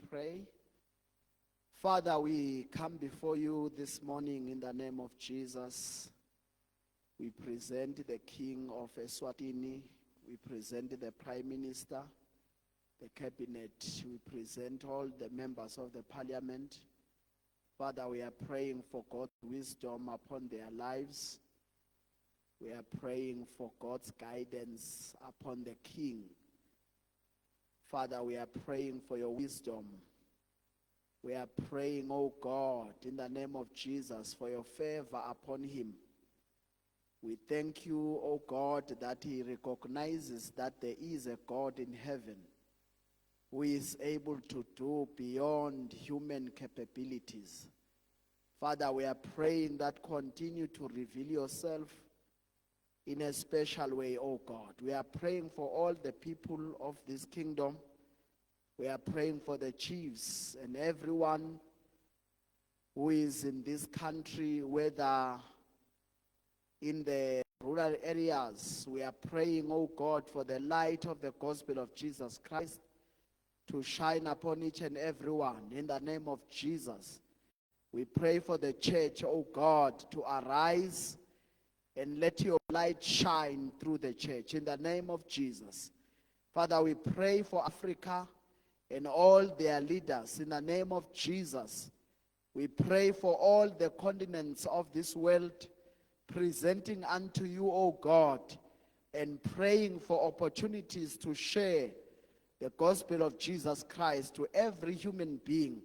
pray. Father, we come before you this morning in the name of Jesus. We present the King of Eswatini. We present the Prime Minister, the Cabinet. We present all the members of the Parliament. Father, we are praying for God's wisdom upon their lives. We are praying for God's guidance upon the King. Father, we are praying for your wisdom. We are praying, oh God, in the name of Jesus, for your favor upon him. We thank you, oh God, that he recognizes that there is a God in heaven who is able to do beyond human capabilities. Father, we are praying that continue to reveal yourself in a special way, oh God. We are praying for all the people of this kingdom. We are praying for the chiefs and everyone who is in this country, whether in the rural areas. We are praying, oh God, for the light of the gospel of Jesus Christ to shine upon each and everyone. In the name of Jesus, we pray for the church, oh God, to arise and let your light shine through the church. In the name of Jesus. Father, we pray for Africa and all their leaders. In the name of Jesus, we pray for all the continents of this world, presenting unto you, O God, and praying for opportunities to share the gospel of Jesus Christ to every human being,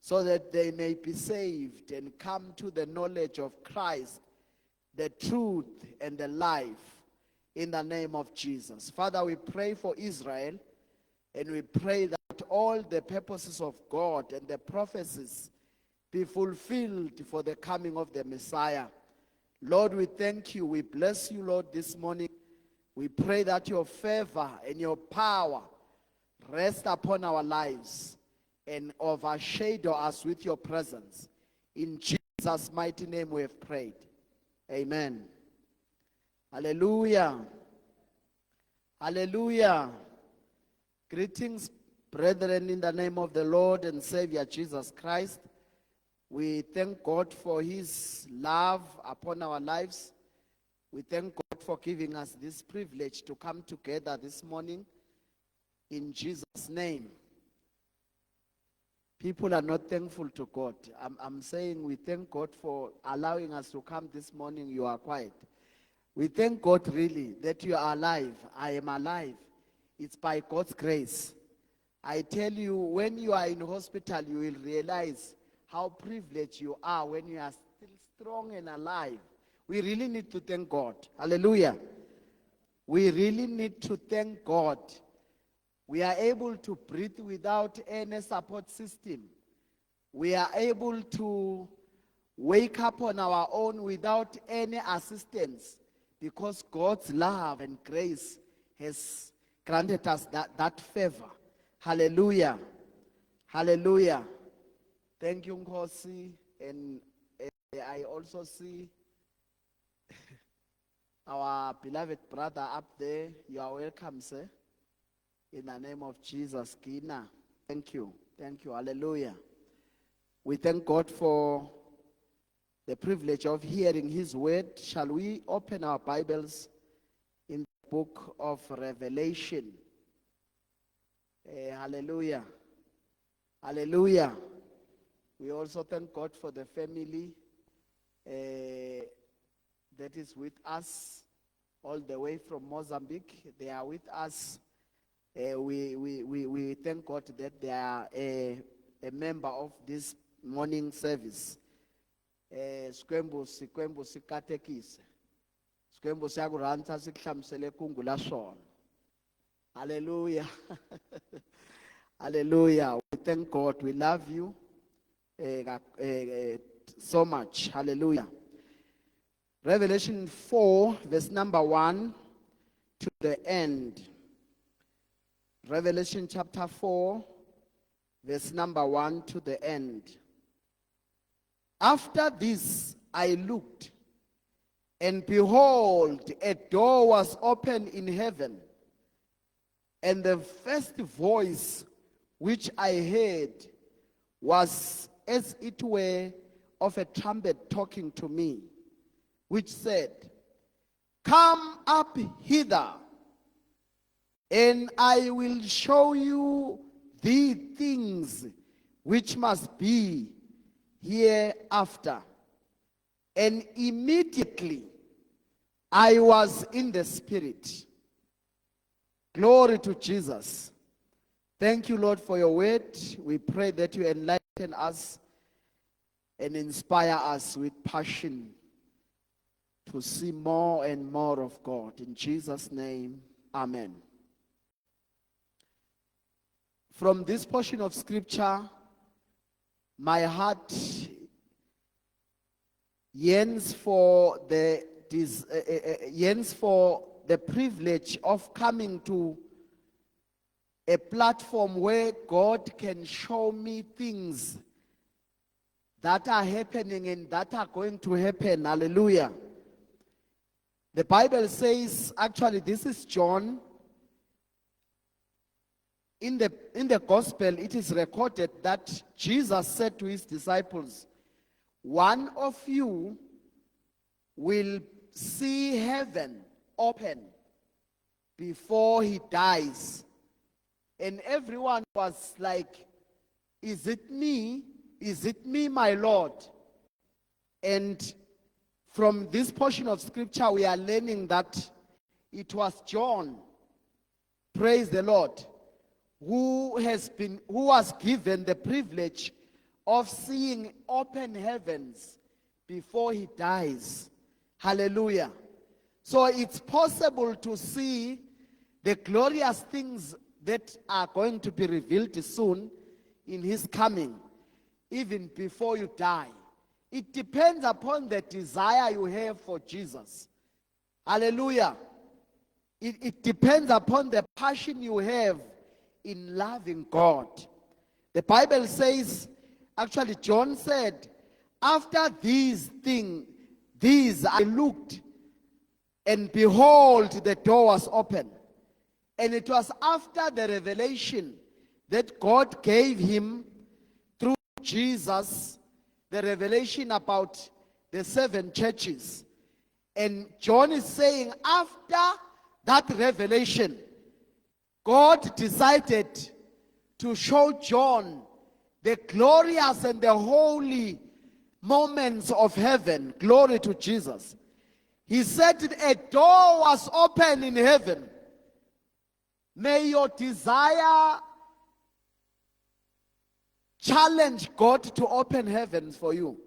so that they may be saved and come to the knowledge of Christ, the truth and the life, in the name of Jesus. Father, we pray for Israel, and we pray that all the purposes of God and the prophecies be fulfilled for the coming of the Messiah. Lord, we thank you. We bless you, Lord, this morning. We pray that your favor and your power rest upon our lives and overshadow us with your presence. In Jesus' mighty name we have prayed. Amen. Hallelujah. Hallelujah. Greetings, brethren, in the name of the Lord and Savior Jesus Christ. We thank God for his love upon our lives. We thank God for giving us this privilege to come together this morning in Jesus' name. People are not thankful to God. I'm saying we thank God for allowing us to come this morning. You are quiet. We thank God really that you are alive. I am alive. It's by God's grace. I tell you, when you are in hospital, you will realize how privileged you are when you are still strong and alive. We really need to thank God. Hallelujah. We really need to thank God. We are able to breathe without any support system. We are able to wake up on our own without any assistance, because God's love and grace has granted us that favor. Hallelujah. Hallelujah. Thank you, Nkosi. And I also see our beloved brother up there. You are welcome, sir. In the name of Jesus, Kina. Thank you. Thank you. Hallelujah. We thank God for the privilege of hearing his word. Shall we open our Bibles in the book of Revelation? Hallelujah. Hallelujah. We also thank God for the family that is with us all the way from Mozambique. They are with us. We thank God that they are a member of this morning service. Sikwembu sikatekise. Sikwembu siyakurantsa sikhlamsele kungu la swona. Hallelujah. Hallelujah. We thank God. We love you so much. Hallelujah. Revelation 4, verse number 1 to the end. Revelation chapter 4, verse number 1 to the end. After this I looked, and behold, a door was opened in heaven. And the first voice which I heard was as it were of a trumpet talking to me, which said, Come up hither, and I will show you the things which must be hereafter. And immediately I was in the Spirit. Glory to Jesus. Thank you, Lord, for your word. We pray that you enlighten us and inspire us with passion to see more and more of God. In Jesus' name, amen. From this portion of scripture, my heart yearns for the privilege of coming to a platform where God can show me things that are happening and that are going to happen. Hallelujah. The Bible says, actually this is John. In the gospel, it is recorded that Jesus said to his disciples, one of you will see heaven open before he dies. And everyone was like, is it me? Is it me, my Lord? And from this portion of scripture, we are learning that it was John, praise the Lord, who was given the privilege of seeing open heavens before he dies. Hallelujah. So it's possible to see the glorious things that are going to be revealed soon in his coming, even before you die. It depends upon the desire you have for Jesus. Hallelujah. It depends upon the passion you have in loving God. The Bible says, actually John said, after these I looked, and behold, the door was open. And it was after the revelation that God gave him through Jesus, the revelation about the 7 churches. And John is saying, after that revelation, God decided to show John the glorious and the holy moments of heaven. Glory to Jesus. He said a door was open in heaven. May your desire challenge God to open heavens for you.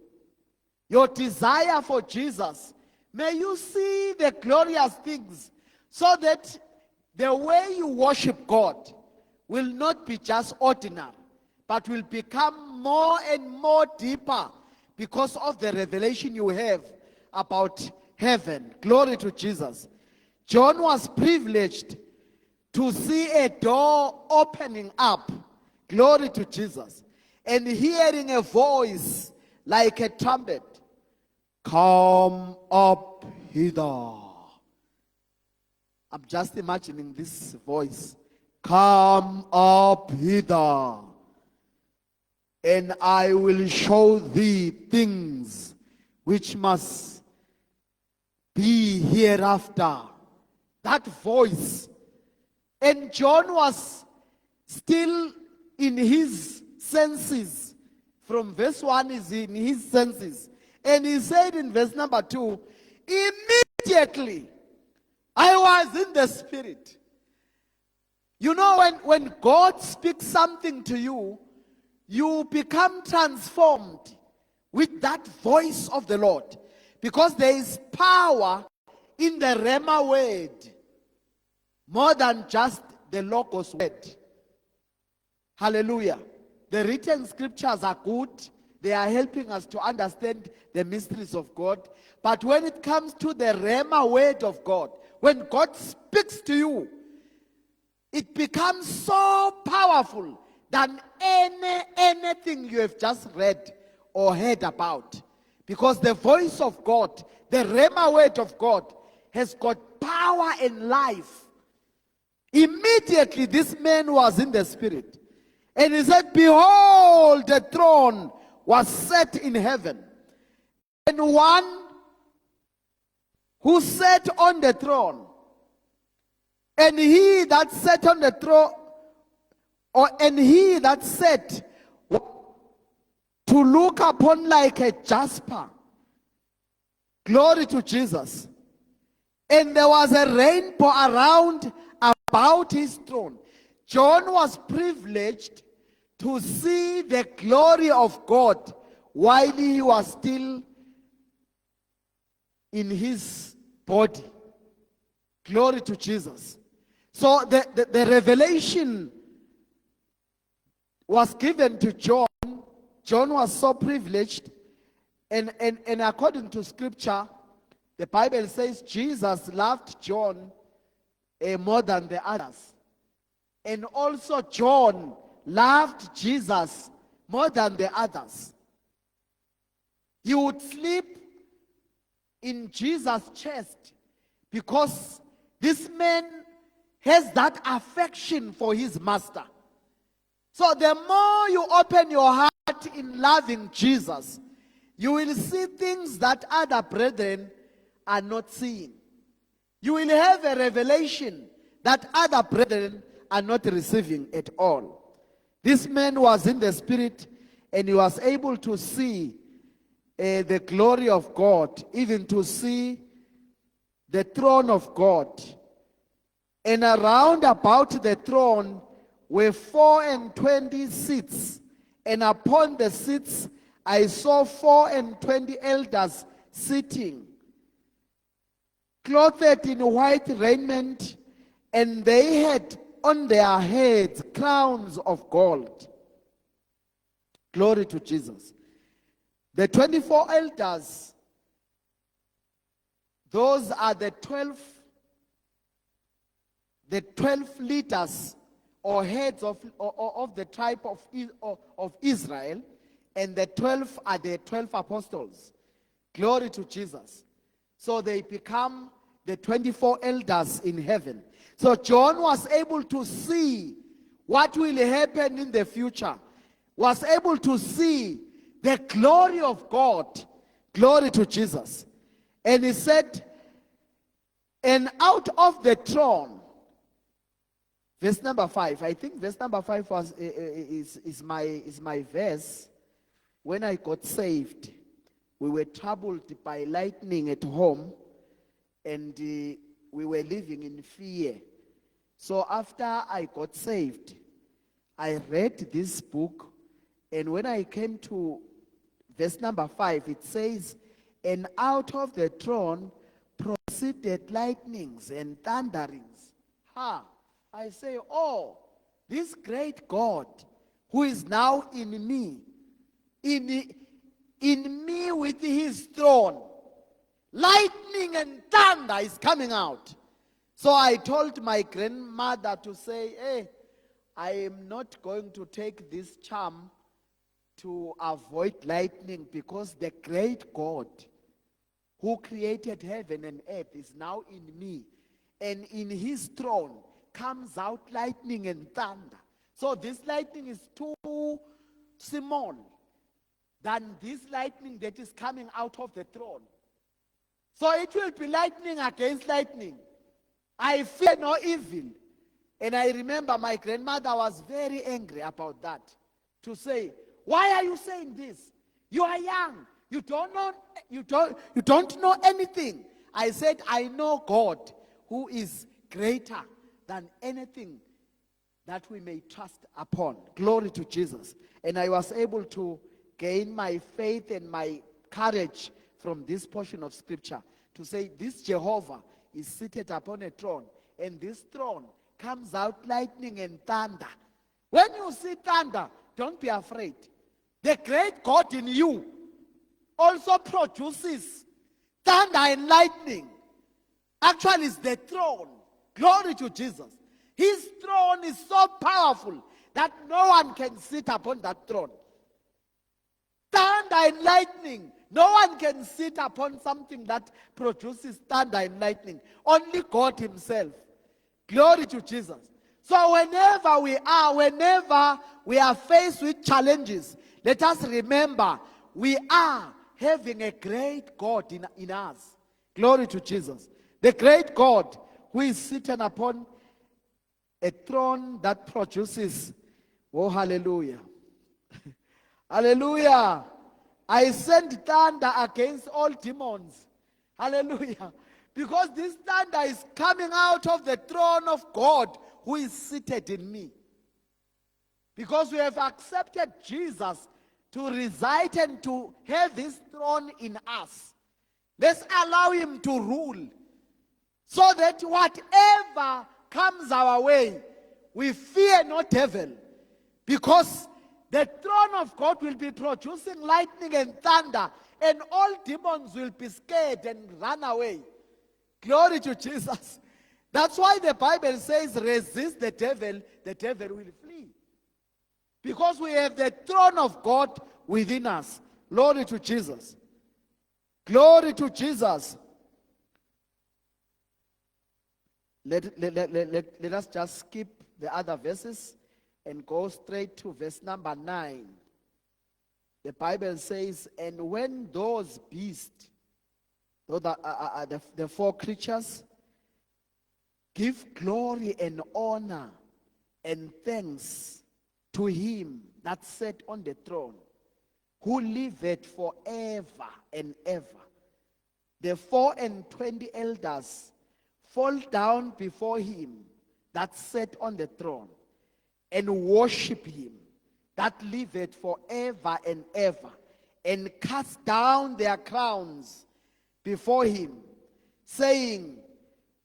Your desire for Jesus. May you see the glorious things so that the way you worship God will not be just ordinary, but will become more and more deeper because of the revelation you have about heaven. Glory to Jesus. John was privileged to see a door opening up. Glory to Jesus. And hearing a voice like a trumpet. Come up hither. I'm just imagining this voice. Come up hither, and I will show thee things which must be hereafter. That voice. And John was still in his senses. From verse 1 is in his senses. And he said in verse number 2, immediately I was in the Spirit. You know, when God speaks something to you, you become transformed with that voice of the Lord. Because there is power in the Rhema word, more than just the Logos word. Hallelujah. The written scriptures are good. They are helping us to understand the mysteries of God. But when it comes to the Rhema word of God, when God speaks to you, it becomes so powerful than anything you have just read or heard about. Because the voice of God, the Rhema word of God, has got power and life. Immediately this man was in the Spirit. And he said, behold, the throne was set in heaven, and one who sat on the throne. And he that sat on the throne, and he that sat to look upon like a jasper. Glory to Jesus. And there was a rainbow around about his throne. John was privileged to see the glory of God while he was still in his body. Glory to Jesus. So the revelation was given to John. John was so privileged. And according to scripture, the Bible says Jesus loved John more than the others. And also John loved Jesus more than the others. He would sleep in Jesus' chest because this man has that affection for his master. So the more you open your heart in loving Jesus, you will see things that other brethren are not seeing. You will have a revelation that other brethren are not receiving at all. This man was in the spirit and he was able to see the glory of God, even to see the throne of God. And around about the throne were 24 seats, and upon the seats I saw 24 elders sitting, clothed in white raiment, and they had on their heads crowns of gold. Glory to Jesus. The 24 elders, those are the 12 leaders or heads of the tribe of Israel, and the 12 are the 12 apostles. Glory to Jesus. So they become the 24 elders in heaven. So John was able to see what will happen in the future, was able to see the glory of God. Glory to Jesus. And he said, and out of the throne, verse number 5, I think verse number 5 was is my verse. When I got saved, we were troubled by lightning at home, and we were living in fear. So after I got saved, I read this book, and when I came to verse number 5, it says, and out of the throne proceeded lightnings and thunderings. I say, oh, this great God who is now in me, in me with his throne, lightning and thunder is coming out. So I told my grandmother to say, hey, I am not going to take this charm to avoid lightning, because the great God who created heaven and earth is now in me, and in his throne comes out lightning and thunder. So this lightning is too small than this lightning that is coming out of the throne. So it will be lightning against lightning. I fear no evil. And I remember my grandmother was very angry about that. To say, why are you saying this? You are young. You don't know anything. I said, I know God who is greater than anything that we may trust upon. Glory to Jesus. And I was able to gain my faith and my courage from this portion of scripture to say, this Jehovah is seated upon a throne, and this throne comes out lightning and thunder. When you see thunder, don't be afraid. The great God in you also produces thunder and lightning. Actually, it's the throne. Glory to Jesus. His throne is so powerful that no one can sit upon that throne. Thunder and lightning. No one can sit upon something that produces thunder and lightning. Only God himself. Glory to Jesus. So whenever we are faced with challenges, let us remember we are having a great God in us. Glory to Jesus. The great God who is sitting upon a throne that produces, oh hallelujah. Hallelujah. I send thunder against all demons. Hallelujah. Because this thunder is coming out of the throne of God who is seated in me. Because we have accepted Jesus to reside and to have his throne in us. Let's allow him to rule. So that whatever comes our way, we fear no devil. Because the throne of God will be producing lightning and thunder, and all demons will be scared and run away. Glory to Jesus. That's why the Bible says, resist the devil will flee. Because we have the throne of God within us. Glory to Jesus. Glory to Jesus. Let us just skip the other verses and go straight to verse number 9. The Bible says, and when those beasts, the four creatures, give glory and honor and thanks to him that sat on the throne, who liveth forever and ever, the 24 elders fall down before him that sat on the throne, and worship him that liveth forever and ever, and cast down their crowns before him, saying,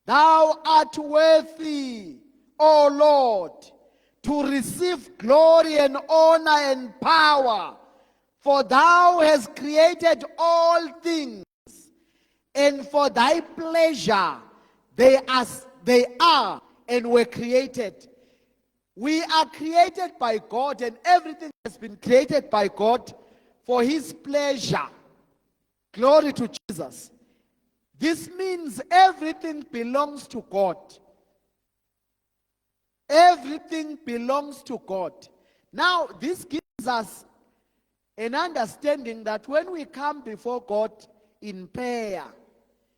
Thou art worthy, O Lord, to receive glory and honor and power, for thou hast created all things, and for thy pleasure they are and were created. We are created by God, and everything has been created by God for his pleasure. Glory to Jesus. This means everything belongs to God. Everything belongs to God. Now, this gives us an understanding that when we come before God in prayer,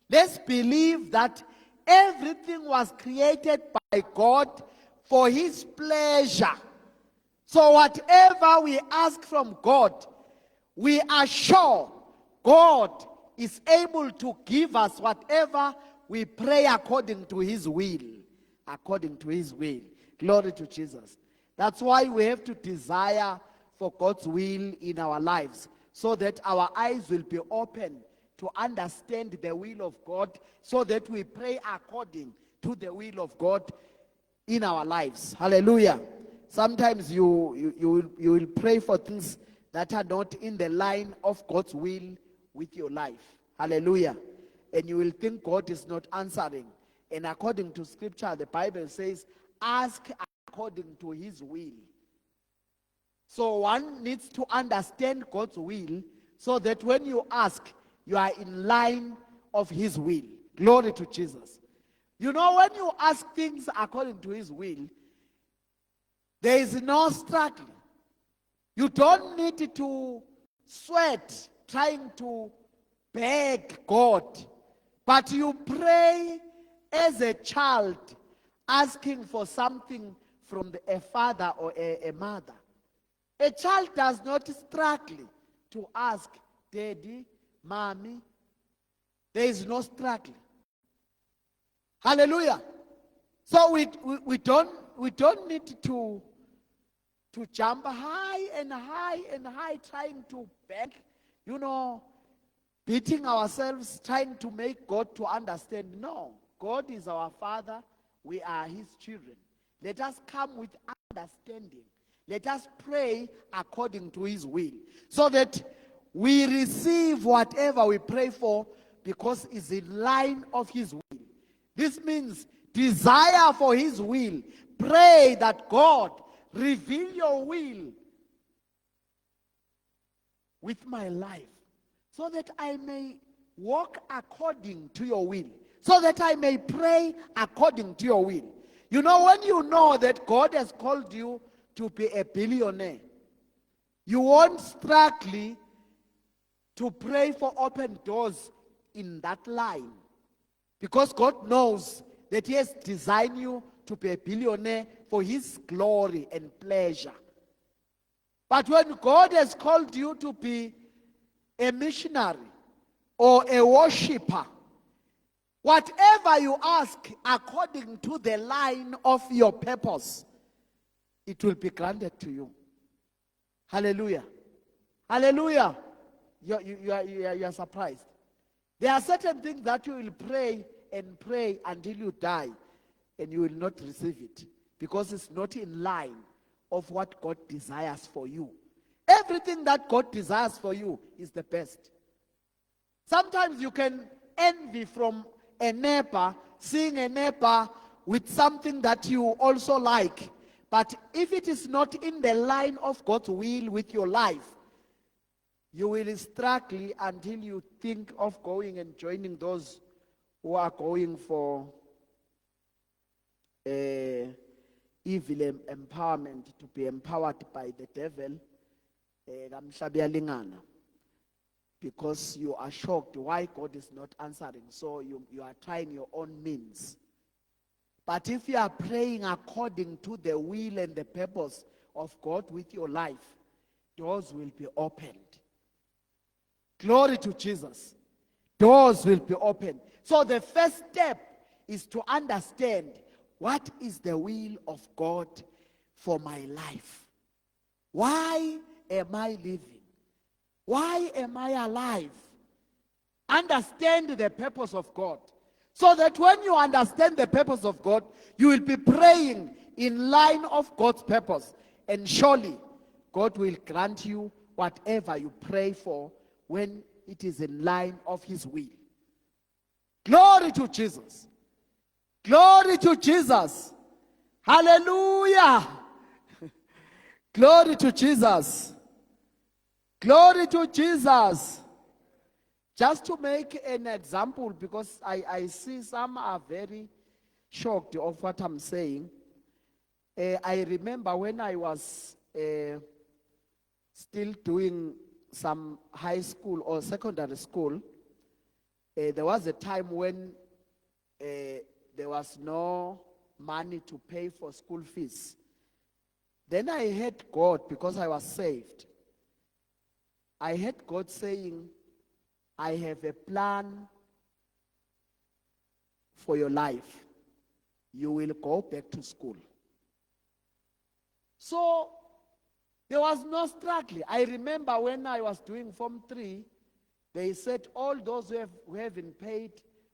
let's believe that everything was created by God for his pleasure. So whatever we ask from God, we are sure God is able to give us whatever we pray according to his will. According to his will. Glory to Jesus. That's why we have to desire for God's will in our lives, so that our eyes will be open to understand the will of God, so that we pray according to the will of God in our lives. Hallelujah. Sometimes you will pray for things that are not in the line of God's will with your life. Hallelujah. And you will think God is not answering. And according to scripture, the Bible says, ask according to his will. So one needs to understand God's will, so that when you ask, you are in line of his will. Glory to Jesus. You know, when you ask things according to his will, there is no struggle. You don't need to sweat trying to beg God, but you pray as a child asking for something from a father or a mother. A child does not struggle to ask daddy, mommy. There is no struggle. Hallelujah. So we don't need to jump high and high and high, trying to beg, beating ourselves, trying to make God to understand. No, God is our Father. We are his children. Let us come with understanding. Let us pray according to his will, so that we receive whatever we pray for, because it's in line of his will. This means desire for his will. Pray that God reveal your will with my life, so that I may walk according to your will, so that I may pray according to your will. You know, when you know that God has called you to be a billionaire, you won't struggle to pray for open doors in that line. Because God knows that He has designed you to be a billionaire for His glory and pleasure. But when God has called you to be a missionary or a worshiper, whatever you ask according to the line of your purpose, it will be granted to you. Hallelujah. Hallelujah. You are surprised. There are certain things that you will pray and pray until you die, and you will not receive it because it's not in line of what God desires for you. Everything that God desires for you is the best. Sometimes you can envy from a neighbor, seeing a neighbor with something that you also like. But if it is not in the line of God's will with your life, you will struggle until you think of going and joining those who are going for evil empowerment, to be empowered by the devil, because you are shocked why God is not answering. So you are trying your own means. But if you are praying according to the will and the purpose of God with your life, doors will be opened. Glory to Jesus. Doors will be opened. So the first step is to understand what is the will of God for my life. Why am I living? Why am I alive? Understand the purpose of God. So that when you understand the purpose of God, you will be praying in line of God's purpose. And surely, God will grant you whatever you pray for when it is in line of His will. Glory to Jesus. Glory to Jesus. Hallelujah. Glory to Jesus. Glory to Jesus. Just to make an example, because I see some are very shocked of what I'm saying. I remember when I was still doing some high school or secondary school, there was a time when there was no money to pay for school fees. Then I heard God, because I was saved, I heard God saying, I have a plan for your life. You will go back to school. So there was no struggle. I remember when I was doing Form 3, they said all those who haven't paid,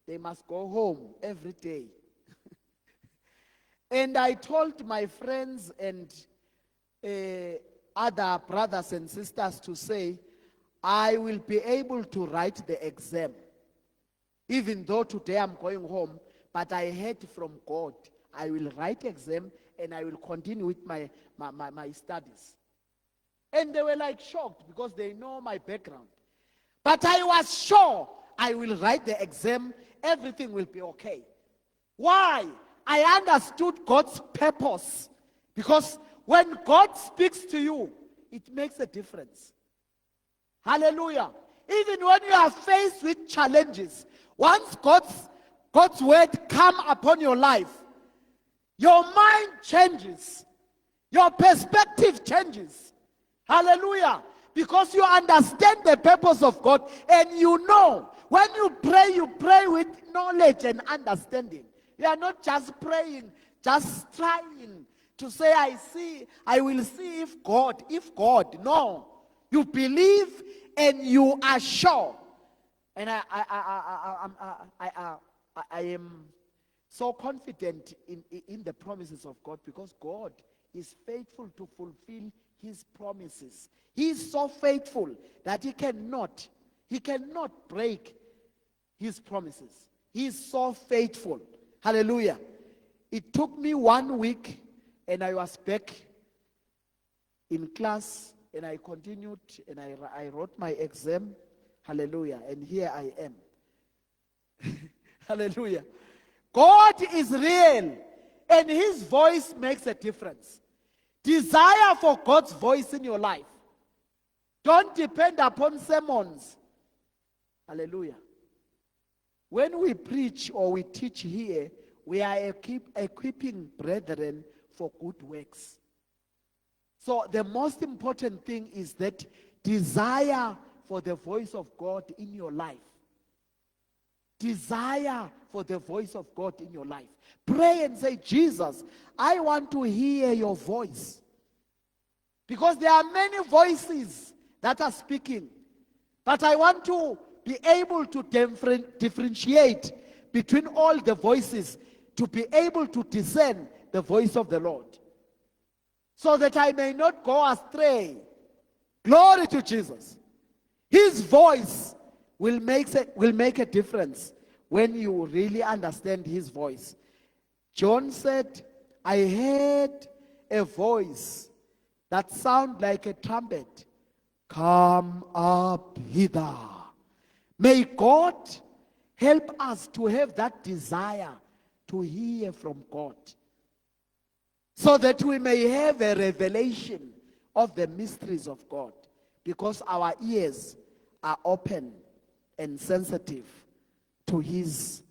they must go home every day. And I told my friends and other brothers and sisters to say, I will be able to write the exam. Even though today I'm going home, but I heard from God, I will write exam and I will continue with my studies. And they were like shocked because they know my background. But I was sure I will write the exam, everything will be okay. Why? I understood God's purpose. Because when God speaks to you, it makes a difference. Hallelujah. Even when you are faced with challenges, once God's word come upon your life, your mind changes. Your perspective changes. Hallelujah. Because you understand the purpose of God, and you know when you pray with knowledge and understanding. You are not just praying, just trying to say, I will see if God. No. You believe and you are sure. And I am so confident in the promises of God, because God is faithful to fulfill His promises. He is so faithful that He cannot break His promises. He is so faithful. Hallelujah. It took me 1 week and I was back in class, and I continued and I wrote my exam. Hallelujah. And here I am. Hallelujah. God is real And his voice makes a difference. Desire for God's voice in your life. Don't depend upon sermons. Hallelujah. When we preach or we teach here, we are equipping brethren for good works. So the most important thing is that desire for the voice of God in your life. Desire for the voice of God in your life. Pray and say, Jesus, I want to hear your voice. Because there are many voices that are speaking. But I want to be able to differentiate between all the voices, to be able to discern the voice of the Lord, so that I may not go astray. Glory to Jesus. His voice will make a difference when you really understand his voice. John said, I heard a voice that sounded like a trumpet. Come up hither. May God help us to have that desire to hear from God, so that we may have a revelation of the mysteries of God, because our ears are open and sensitive to his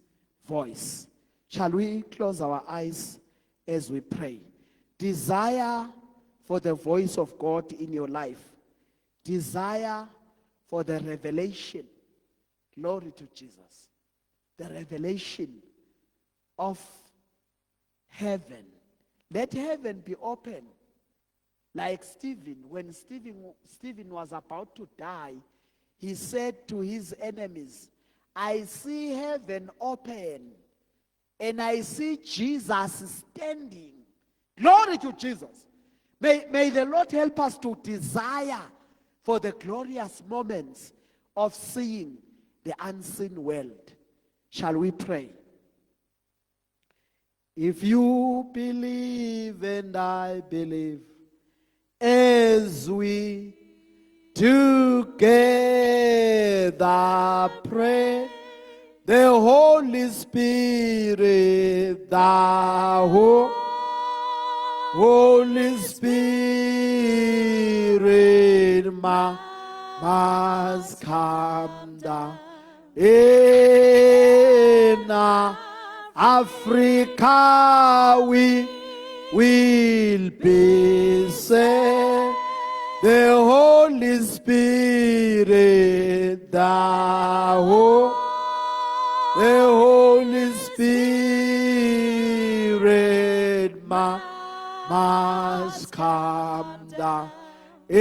voice. Shall we close our eyes as we pray? Desire for the voice of God in your life. Desire for the revelation. Glory to Jesus. The revelation of heaven. Let heaven be open. Like Stephen, when Stephen was about to die, he said to his enemies, I see heaven open and I see Jesus standing. Glory to Jesus. May the Lord help us to desire for the glorious moments of seeing the unseen world. Shall we pray? If you believe and I believe, as we together pray, the Holy Spirit, the Holy Spirit must come down in Africa. We will be saved. The Holy Spirit, the Holy Spirit must come down in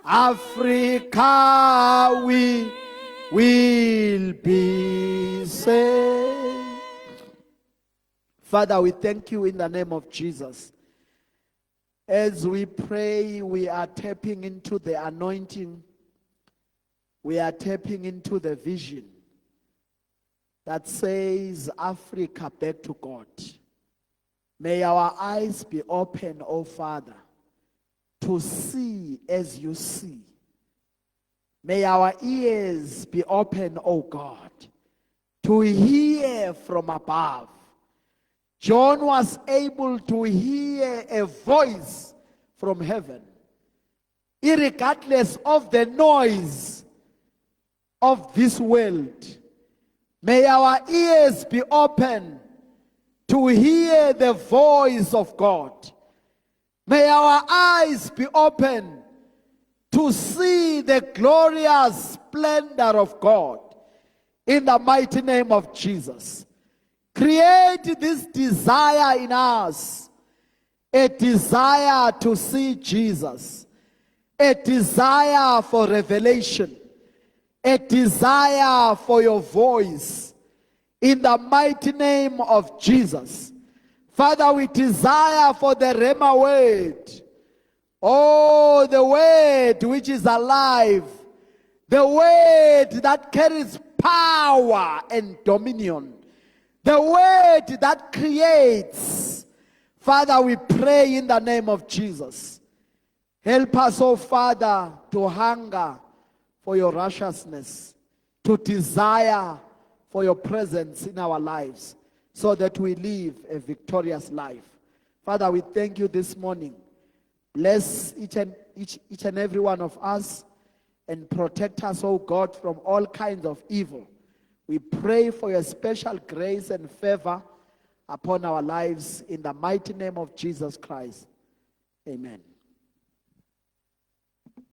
Africa. We will be saved. Father, we thank you in the name of Jesus. As we pray, we are tapping into the anointing. We are tapping into the vision that says, Africa, back to God. May our eyes be open, O Father, to see as you see. May our ears be open, O God, to hear from above. John was able to hear a voice from heaven, irregardless of the noise of this world. May our ears be open to hear the voice of God. May our eyes be open to see the glorious splendor of God. In the mighty name of Jesus. Create this desire in us, a desire to see Jesus, a desire for revelation, a desire for your voice, in the mighty name of Jesus. Father, we desire for the Rhema word, oh, the word which is alive, the word that carries power and dominion, the word that creates. Father, we pray in the name of Jesus. Help us, oh Father, to hunger for your righteousness, to desire for your presence in our lives. so that we live a victorious life. Father, we thank you this morning. Bless each and every one of us and protect us, oh God, from all kinds of evil. We pray for your special grace and favor upon our lives in the mighty name of Jesus Christ. Amen.